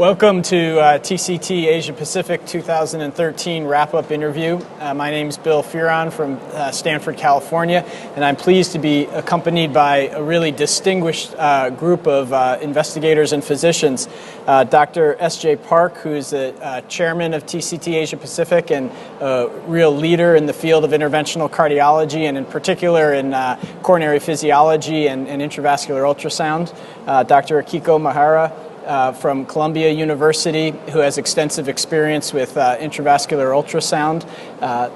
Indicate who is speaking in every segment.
Speaker 1: Welcome to TCT Asia Pacific 2013 wrap-up interview. My name is Bill Fearon from Stanford, California, and I'm pleased to be accompanied by a really distinguished group of investigators and physicians. Dr. S.J. Park, who's the chairman of TCT Asia Pacific and a real leader in the field of interventional cardiology, and in particular in coronary physiology and intravascular ultrasound. Dr. Akiko Maehara, from Columbia University, who has extensive experience with intravascular ultrasound.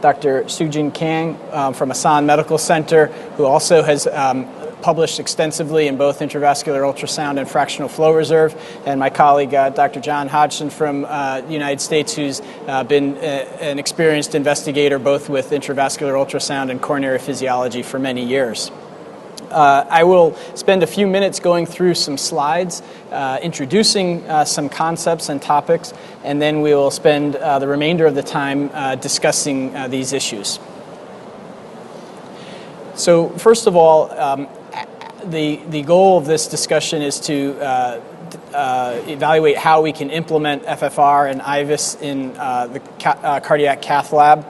Speaker 1: Dr. Soo-Jin Kang from Asan Medical Center, who also has published extensively in both intravascular ultrasound and fractional flow reserve. And my colleague, Dr. John Hodgson from the United States, who's been an experienced investigator both with intravascular ultrasound and coronary physiology for many years. I will spend a few minutes going through some slides, introducing some concepts and topics, and then we will spend the remainder of the time discussing these issues. So first of all, the goal of this discussion is to evaluate how we can implement FFR and IVUS in the cardiac cath lab,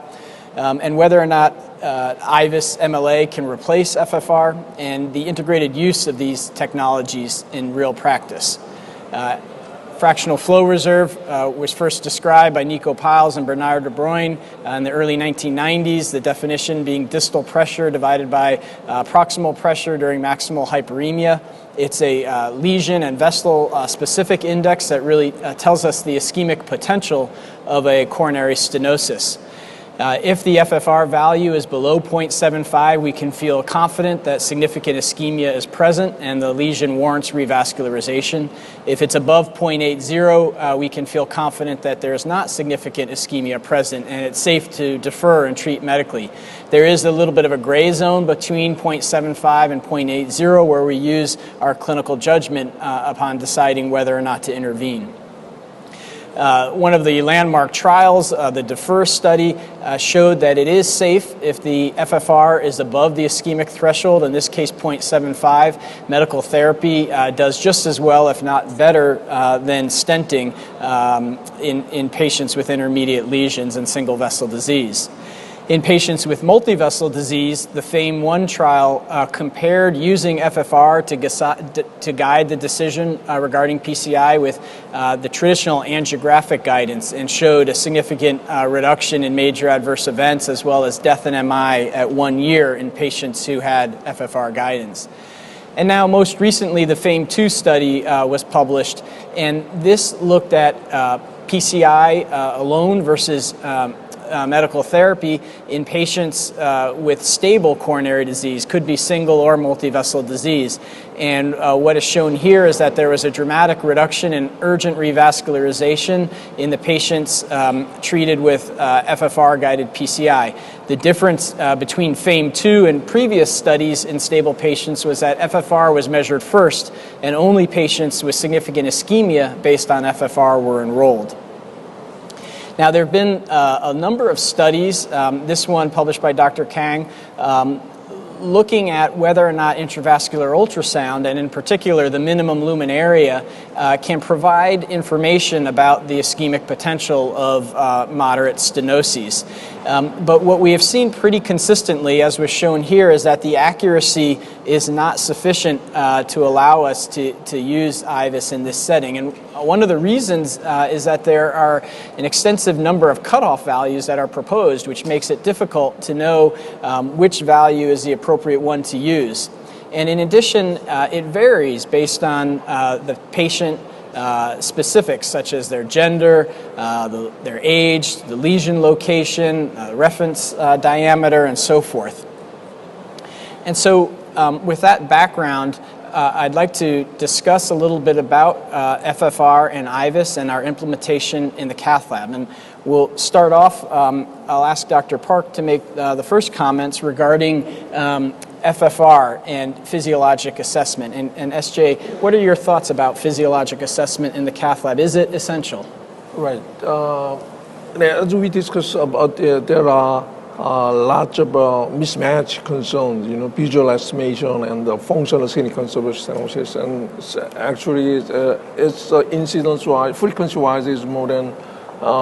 Speaker 1: and whether or not Ivis MLA can replace FFR, and the integrated use of these technologies in real practice. Fractional flow reserve was first described by Nico Piles and Bernard de Bruyne in the early 1990s, the definition being distal pressure divided by proximal pressure during maximal hyperemia. It's a lesion and vessel specific index that really tells us the ischemic potential of a coronary stenosis. If the FFR value is below 0.75, we can feel confident that significant ischemia is present and the lesion warrants revascularization. If it's above 0.80, we can feel confident that there is not significant ischemia present and it's safe to defer and treat medically. There is a little bit of a gray zone between 0.75 and 0.80 where we use our clinical judgment upon deciding whether or not to intervene. One of the landmark trials, the DEFER study, showed that it is safe if the FFR is above the ischemic threshold, in this case 0.75. Medical therapy does just as well, if not better, than stenting in patients with intermediate lesions and single vessel disease. In patients with multivessel disease, the FAME-1 trial compared using FFR to guide the decision regarding PCI with the traditional angiographic guidance, and showed a significant reduction in major adverse events as well as death and MI at 1 year in patients who had FFR guidance. And now most recently the FAME-2 study was published, and this looked at PCI alone versus medical therapy in patients with stable coronary disease, could be single or multivessel disease. And what is shown here is that there was a dramatic reduction in urgent revascularization in the patients treated with FFR-guided PCI. The difference between FAME-2 and previous studies in stable patients was that FFR was measured first, and only patients with significant ischemia based on FFR were enrolled. Now, there have been a number of studies, this one published by Dr. Kang, looking at whether or not intravascular ultrasound, and in particular the minimum lumen area, can provide information about the ischemic potential of moderate stenoses. But what we have seen pretty consistently, as was shown here, is that the accuracy is not sufficient to allow us to use IVUS in this setting. And one of the reasons is that there are an extensive number of cutoff values that are proposed, which makes it difficult to know which value is the appropriate one to use. And in addition, it varies based on the patient specifics, such as their gender, their age, the lesion location, reference diameter, and so forth. And so with that background, I'd like to discuss a little bit about FFR and IVUS and our implementation in the cath lab. And we'll start off, I'll ask Dr. Park to make the first comments regarding FFR and physiologic assessment. And SJ, what are your thoughts about physiologic assessment in the cath lab? Is it essential?
Speaker 2: Right. As we discussed about, there are lots of mismatch concerns, visual estimation and the functional clinical stenosis. And actually, its incidence-wise, frequency-wise is more than 50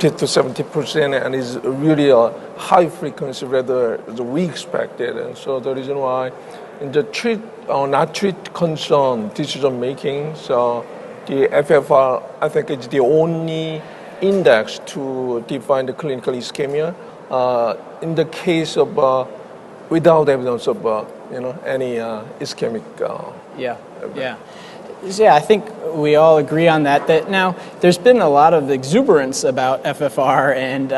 Speaker 2: to 70%, and is really a high frequency rather than we expected. And so the reason why in the treat or not treat concern decision making, so the FFR, I think it's the only index to define the clinical ischemia in the case of without evidence of any ischemic.
Speaker 1: Yeah, I think we all agree on that. That now there's been a lot of exuberance about FFR, and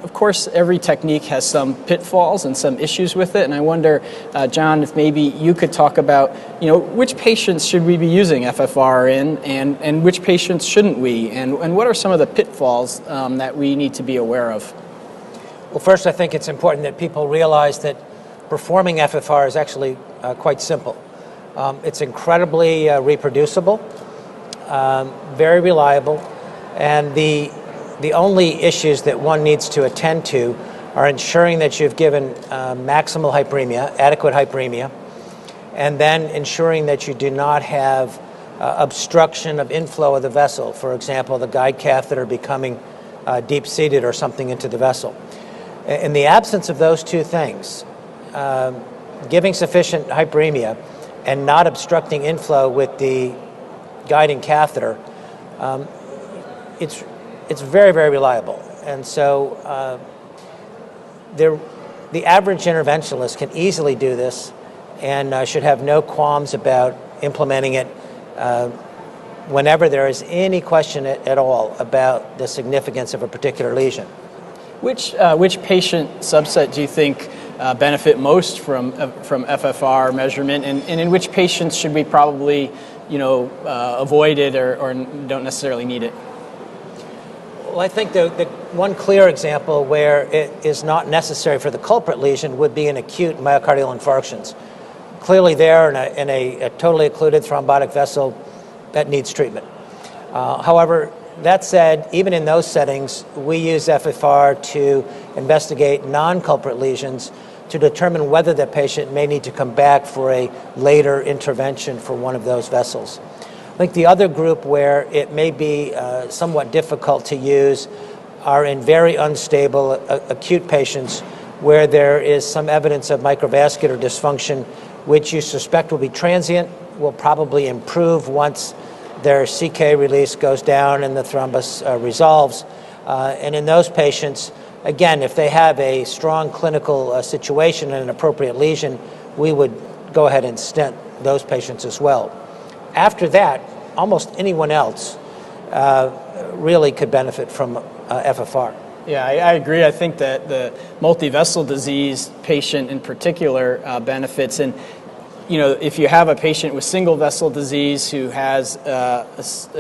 Speaker 1: of course every technique has some pitfalls and some issues with it. And I wonder, John, if maybe you could talk about which patients should we be using FFR in, and which patients shouldn't we, and what are some of the pitfalls that we need to be aware of?
Speaker 3: Well, first, I think it's important that people realize that performing FFR is actually quite simple. It's incredibly reproducible, very reliable, and the only issues that one needs to attend to are ensuring that you've given maximal hyperemia, adequate hyperemia, and then ensuring that you do not have obstruction of inflow of the vessel, for example, the guide catheter becoming deep-seated or something into the vessel. In the absence of those two things, giving sufficient hyperemia and not obstructing inflow with the guiding catheter, it's very, very reliable. And so the average interventionalist can easily do this and should have no qualms about implementing it whenever there is any question at all about the significance of a particular lesion.
Speaker 1: Which patient subset do you think benefit most from FFR measurement, and in which patients should we probably avoid it or don't necessarily need it?
Speaker 3: Well, I think the one clear example where it is not necessary for the culprit lesion would be in acute myocardial infarctions. Clearly there in a totally occluded thrombotic vessel that needs treatment. However, that said, even in those settings, we use FFR to investigate non-culprit lesions to determine whether the patient may need to come back for a later intervention for one of those vessels. I think the other group where it may be somewhat difficult to use are in very unstable acute patients where there is some evidence of microvascular dysfunction, which you suspect will be transient, will probably improve once their CK release goes down and the thrombus resolves. And in those patients, again, if they have a strong clinical situation and an appropriate lesion, we would go ahead and stent those patients as well. After that, almost anyone else really could benefit from FFR.
Speaker 1: Yeah, I agree. I think that the multi-vessel disease patient in particular benefits. And if you have a patient with single vessel disease who has a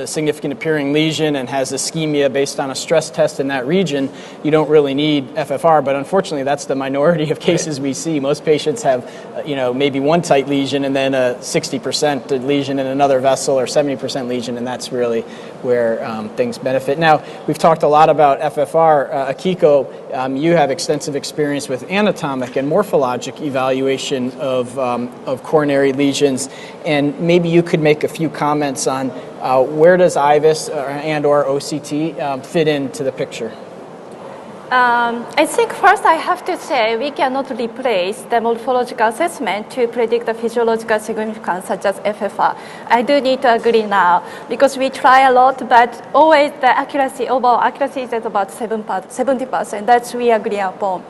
Speaker 1: significant appearing lesion and has ischemia based on a stress test in that region, you don't really need FFR. But unfortunately, that's the minority of cases we see. Most patients have, maybe one tight lesion and then a 60% lesion in another vessel or 70% lesion, and that's really where things benefit. Now, we've talked a lot about FFR. Akiko, you have extensive experience with anatomic and morphologic evaluation of coronary lesions, and maybe you could make a few comments on where does Ivis and/or OCT fit into the picture?
Speaker 4: I think first I have to say we cannot replace the morphological assessment to predict the physiological significance such as FFR. I do need to agree now because we try a lot, but always the accuracy, overall accuracy is at about 70%. That's we agree upon.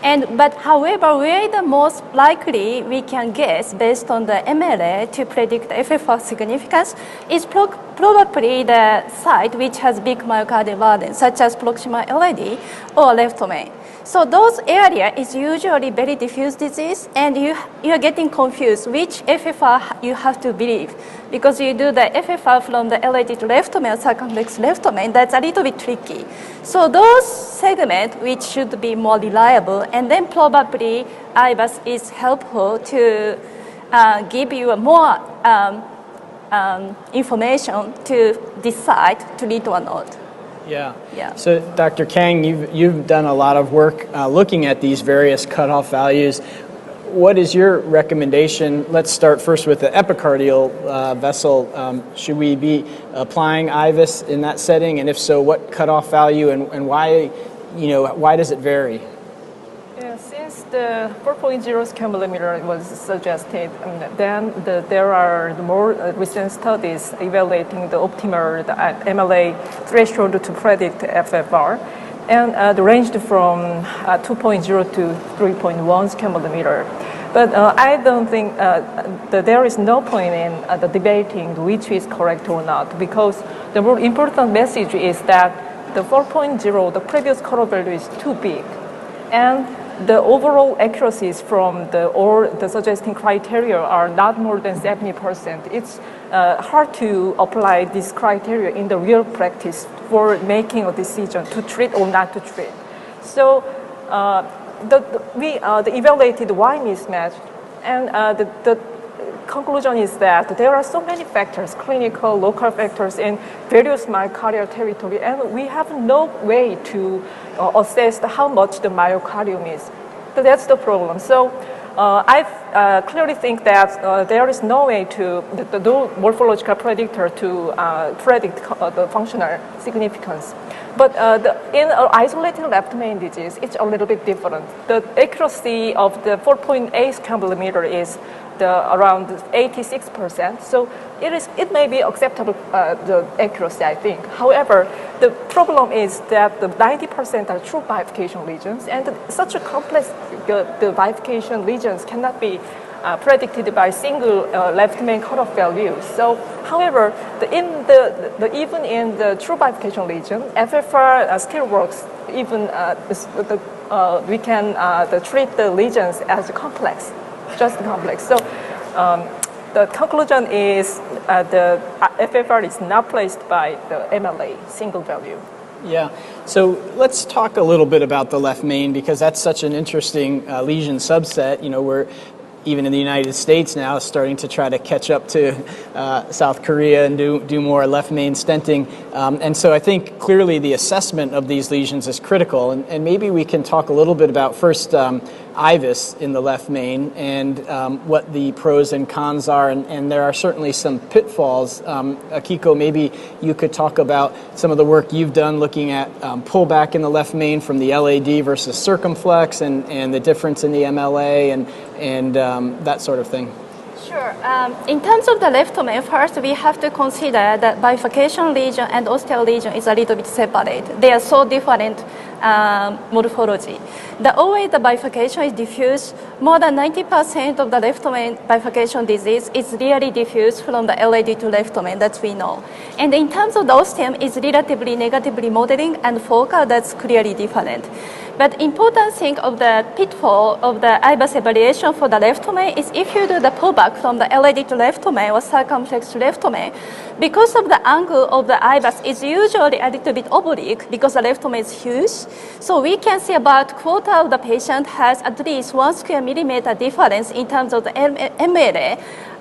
Speaker 4: But however, where the most likely we can guess based on the MLA to predict FFR significance is probably the site which has big myocardial burden, such as proximal LAD or left main. So those areas is usually very diffuse disease, and you are getting confused which FFR you have to believe, because you do the FFR from the LAD to left main, circumflex left main, that's a little bit tricky. So those segments which should be more reliable, and then probably Ivis is helpful to give you more information to decide to treat or not.
Speaker 1: Yeah.
Speaker 4: Yeah.
Speaker 1: So, Dr. Kang, you've done a lot of work looking at these various cutoff values. What is your recommendation? Let's start first with the epicardial vessel. Should we be applying Ivis in that setting? And if so, what cutoff value and why, why does it vary?
Speaker 5: Yeah, since the 4.0 square millimeter was suggested, then there are more recent studies evaluating the optimal MLA threshold to predict FFR, and they ranged from 2.0 to 3.1 square millimeter. But I don't think that there is no point in the debating which is correct or not, because the more important message is that the 4.0, the previous cutoff value is too big, and the overall accuracies from the suggesting criteria are not more than 70%. It's hard to apply this criteria in the real practice for making a decision to treat or not to treat. So we evaluated Y mismatch, and the conclusion is that there are so many factors, clinical, local factors in various myocardial territory, and we have no way to assess how much the myocardium is. So that's the problem. So I clearly think that there is no way to do morphological predictor to predict the functional significance. But in isolated left main disease, it's a little bit different. The accuracy of the 4.8 square millimeter is around 86%. So it may be acceptable, the accuracy, I think. However, the problem is that the 90% are true bifurcation lesions, and such a complex the bifurcation lesions cannot be predicted by single left main cutoff value. So, however, even in the true bifurcation lesion, FFR still works. Even we can treat the lesions as complex, just complex. So, the conclusion is the FFR is not placed by the MLA single value.
Speaker 1: Yeah. So let's talk a little bit about the left main, because that's such an interesting lesion subset. We're even in the United States now starting to try to catch up to South Korea and do more left main stenting. And so I think clearly the assessment of these lesions is critical. And maybe we can talk a little bit about first Ivis in the left main and what the pros and cons are. And there are certainly some pitfalls. Akiko, maybe you could talk about some of the work you've done looking at pullback in the left main from the LAD versus circumflex and the difference in the MLA and that sort of thing.
Speaker 4: Sure. In terms of the left main, first we have to consider that bifurcation lesion and ostial lesion is a little bit separate. They are so different morphology. The way the bifurcation is diffuse, more than 90% of the left main bifurcation disease is really diffuse from the LAD to left main, that we know. And in terms of the ostium, it's relatively negatively modeling, and focal, that's clearly different. But important thing of the pitfall of the Ivis evaluation for the left main is if you do the pullback from the LAD to left main or circumflex to left main, because of the angle of the Ivis is usually a little bit oblique because the left main is huge. So we can see about quarter of the patient has at least 1 square millimeter difference in terms of the MLA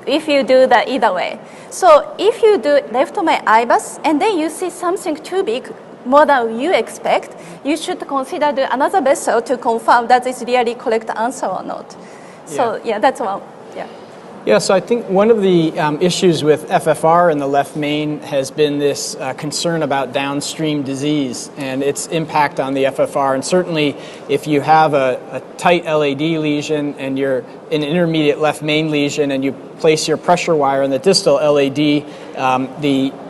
Speaker 4: if you do that either way. So if you do left main Ivis and then you see something too big, more than you expect, you should consider another vessel to confirm that it's really correct answer or not. So yeah, that's one. Yeah.
Speaker 1: Yeah, so I think one of the issues with FFR in the left main has been this concern about downstream disease and its impact on the FFR. And certainly if you have a tight LAD lesion and you're in an intermediate left main lesion and you place your pressure wire in the distal LAD,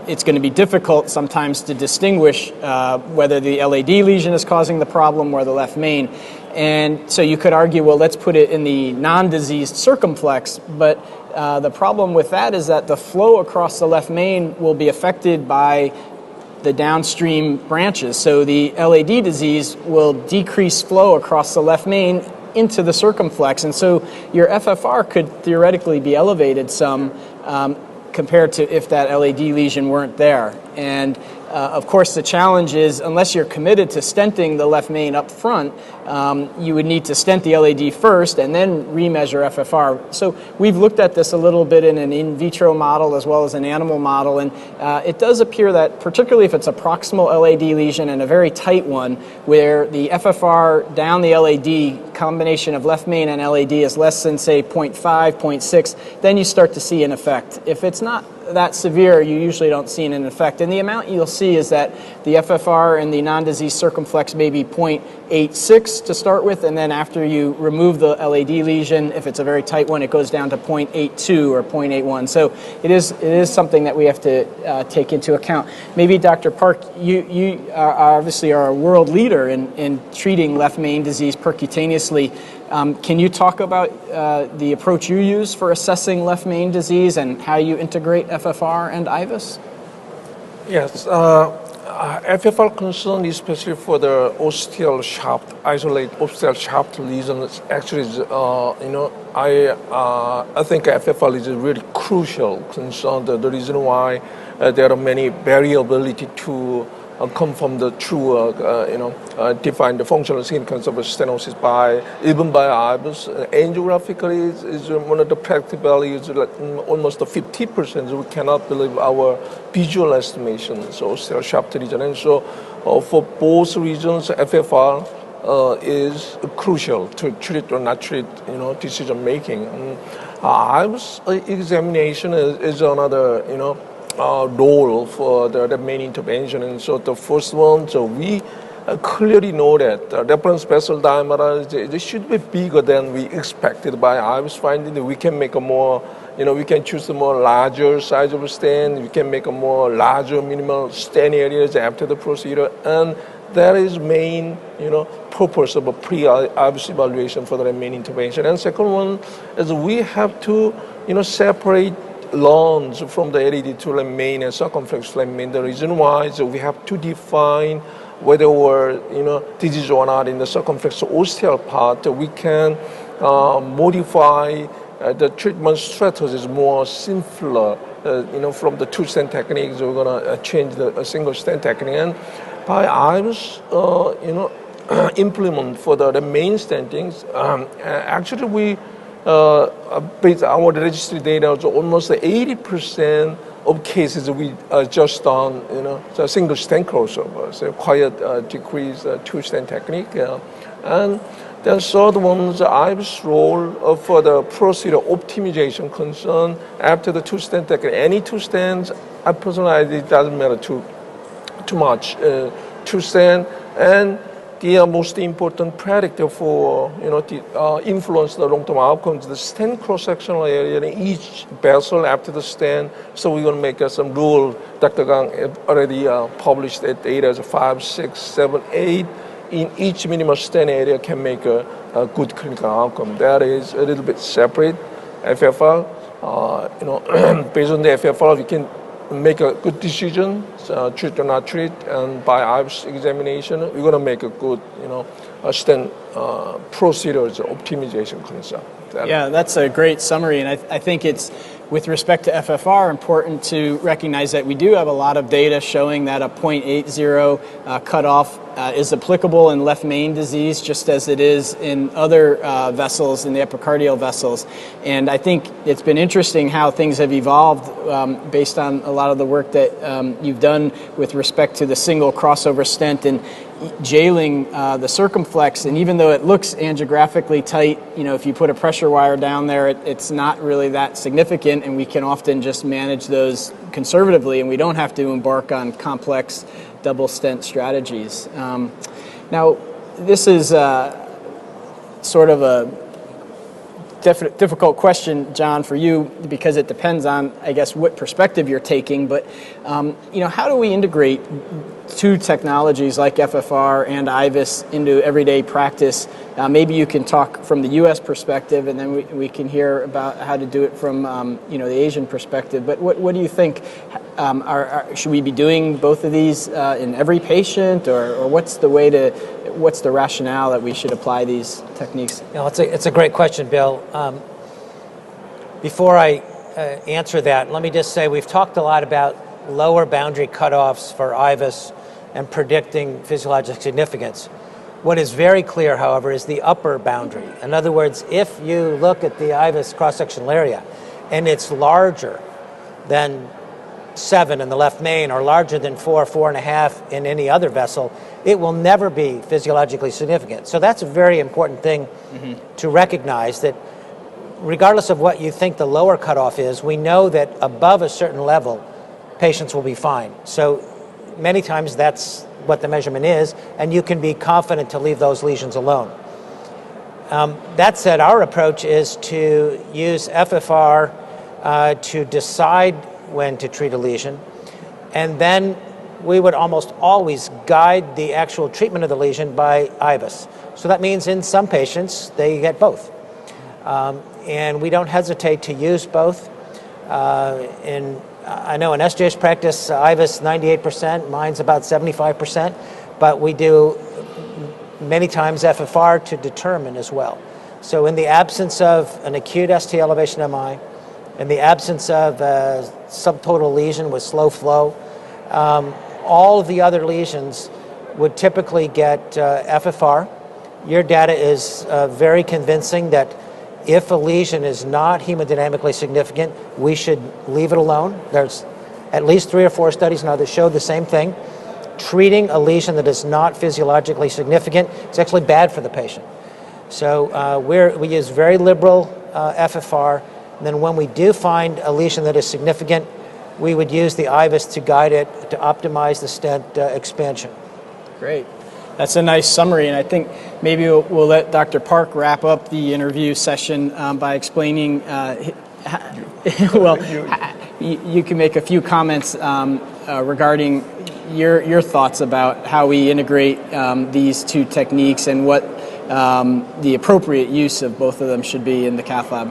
Speaker 1: it's going to be difficult sometimes to distinguish whether the LAD lesion is causing the problem or the left main. And so you could argue, well, let's put it in the non-diseased circumflex, but the problem with that is that the flow across the left main will be affected by the downstream branches. So the LAD disease will decrease flow across the left main into the circumflex. And so your FFR could theoretically be elevated some compared to if that LAD lesion weren't there. And Of course, the challenge is, unless you're committed to stenting the left main up front, you would need to stent the LAD first and then remeasure FFR. So we've looked at this a little bit in an in vitro model as well as an animal model, and it does appear that, particularly if it's a proximal LAD lesion and a very tight one, where the FFR down the LAD, combination of left main and LAD, is less than, say, 0.5, 0.6, then you start to see an effect. If it's not that severe, you usually don't see an effect. And the amount you'll see is that the FFR in the non-disease circumflex may be 0.86 to start with, and then after you remove the LAD lesion, if it's a very tight one, it goes down to 0.82 or 0.81. So it is something that we have to take into account. Maybe Dr. Park, you obviously are a world leader in treating left main disease percutaneously. Can you talk about the approach you use for assessing left main disease and how you integrate FFR and IVUS?
Speaker 2: Yes, FFR concern, especially for the ostial shaft, isolate ostial shaft lesions, actually, I think FFR is a really crucial concern. The reason why there are many variability to come from the true, define the functional significance of stenosis even by IVUS. Angiographically is one of the practical values, like almost 50%. We cannot believe our visual estimations, so ostial shaft region. And so for both regions, FFR is crucial to treat or not treat, decision making. IVUS examination is another, role for the main intervention. And so the first one, so we clearly know that the reference vessel diameter they should be bigger than we expected by IVUS finding that we can make a more, we can choose a more larger size of a stent, we can make a more larger minimal stent areas after the procedure, and that is main, purpose of a pre-IVUS evaluation for the main intervention. And second one is we have to, separate lawns from the LAD to the main and circumflex flame main. The reason why is we have to define whether we're, disease or not in the circumflex ostial part. We can modify the treatment strategies more simpler. From the two stent techniques, we're gonna change a single stent technique. And by IVUS, implement for the main stentings, actually we based on our registry data, almost 80% of cases we just done, so single stent crossover, so quiet decrease two stent technique. And then third one is IVUS role for the procedure optimization concern after the two stent technique. Any two stents, I personally, it doesn't matter too much. Two stent and the most important predictor for influence the long-term outcomes, the stent cross-sectional area in each vessel after the stent. So we're going to make some rule. Dr. Kang already published that data as 5, 6, 7, 8 in each minimal stent area can make a good clinical outcome. That is a little bit separate. FFR, based on the FFR, we can make a good decision, treat or not treat, and by IVUS examination, we're going to make a good, stent procedures optimization concept.
Speaker 1: Yeah, that's a great summary, and I think it's, with respect to FFR, important to recognize that we do have a lot of data showing that a 0.80 cutoff is applicable in left main disease, just as it is in other vessels, in the epicardial vessels. And I think it's been interesting how things have evolved based on a lot of the work that you've done with respect to the single crossover stent and jailing the circumflex. And even though it looks angiographically tight, if you put a pressure wire down there, it's not really that significant, and we can often just manage those conservatively, and we don't have to embark on complex double stent strategies. Now, this is sort of a difficult question, John, for you, because it depends on, I guess, what perspective you're taking. But how do we integrate two technologies like FFR and IVUS into everyday practice? Maybe you can talk from the U.S. perspective, and then we can hear about how to do it from the Asian perspective. But what do you think? Should we be doing both of these in every patient, or what's the rationale that we should apply these techniques?
Speaker 3: It's a great question, Bill. Before I answer that, let me just say we've talked a lot about lower boundary cutoffs for Ivis and predicting physiologic significance. What is very clear, however, is the upper boundary. In other words, if you look at the Ivis cross-sectional area and it's larger than 7 in the left main or larger than 4, 4.5 in any other vessel, it will never be physiologically significant. So that's a very important thing to recognize, that regardless of what you think the lower cutoff is, we know that above a certain level, patients will be fine. So many times that's what the measurement is, and you can be confident to leave those lesions alone. That said, our approach is to use FFR to decide when to treat a lesion, and then we would almost always guide the actual treatment of the lesion by Ivis. So that means in some patients, they get both. And we don't hesitate to use both. I know in SJ's practice, Ivis 98%, mine's about 75%, but we do many times FFR to determine as well. So in the absence of an acute ST elevation MI, in the absence of a subtotal lesion with slow flow, all of the other lesions would typically get FFR. Your data is very convincing that if a lesion is not hemodynamically significant, we should leave it alone. There's at least 3 or 4 studies now that show the same thing. Treating a lesion that is not physiologically significant is actually bad for the patient. So we use very liberal FFR. And then when we do find a lesion that is significant, we would use the Ivis to guide it to optimize the stent expansion.
Speaker 1: Great. That's a nice summary, and I think maybe we'll let Dr. Park wrap up the interview session by explaining, you can make a few comments regarding your thoughts about how we integrate these two techniques and what the appropriate use of both of them should be in the cath lab.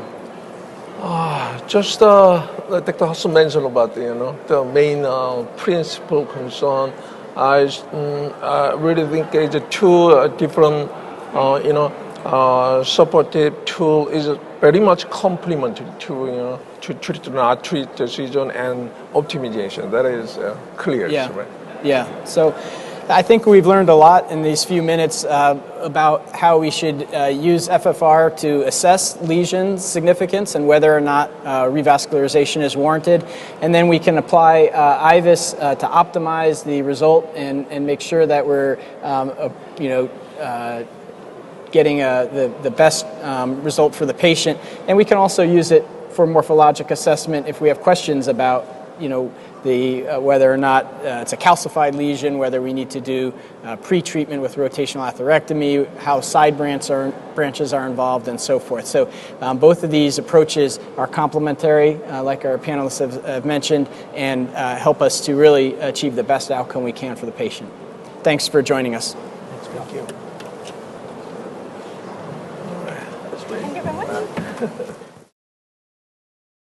Speaker 2: Just like Dr. Hodgson mentioned about the main principal concern. I really think it's two different, supportive tool is very much complementary to treat or not treat decision and optimization. That is clear.
Speaker 1: Yeah.
Speaker 2: Right?
Speaker 1: Yeah. So I think we've learned a lot in these few minutes about how we should use FFR to assess lesion significance and whether or not revascularization is warranted. And then we can apply Ivis to optimize the result and make sure that we're, getting the best result for the patient. And we can also use it for morphologic assessment if we have questions about, whether or not it's a calcified lesion, whether we need to do pre-treatment with rotational atherectomy, how side branches are involved, and so forth. So both of these approaches are complementary, like our panelists have mentioned, and help us to really achieve the best outcome we can for the patient. Thanks for joining us.
Speaker 3: Thank you.
Speaker 5: Thank you very much.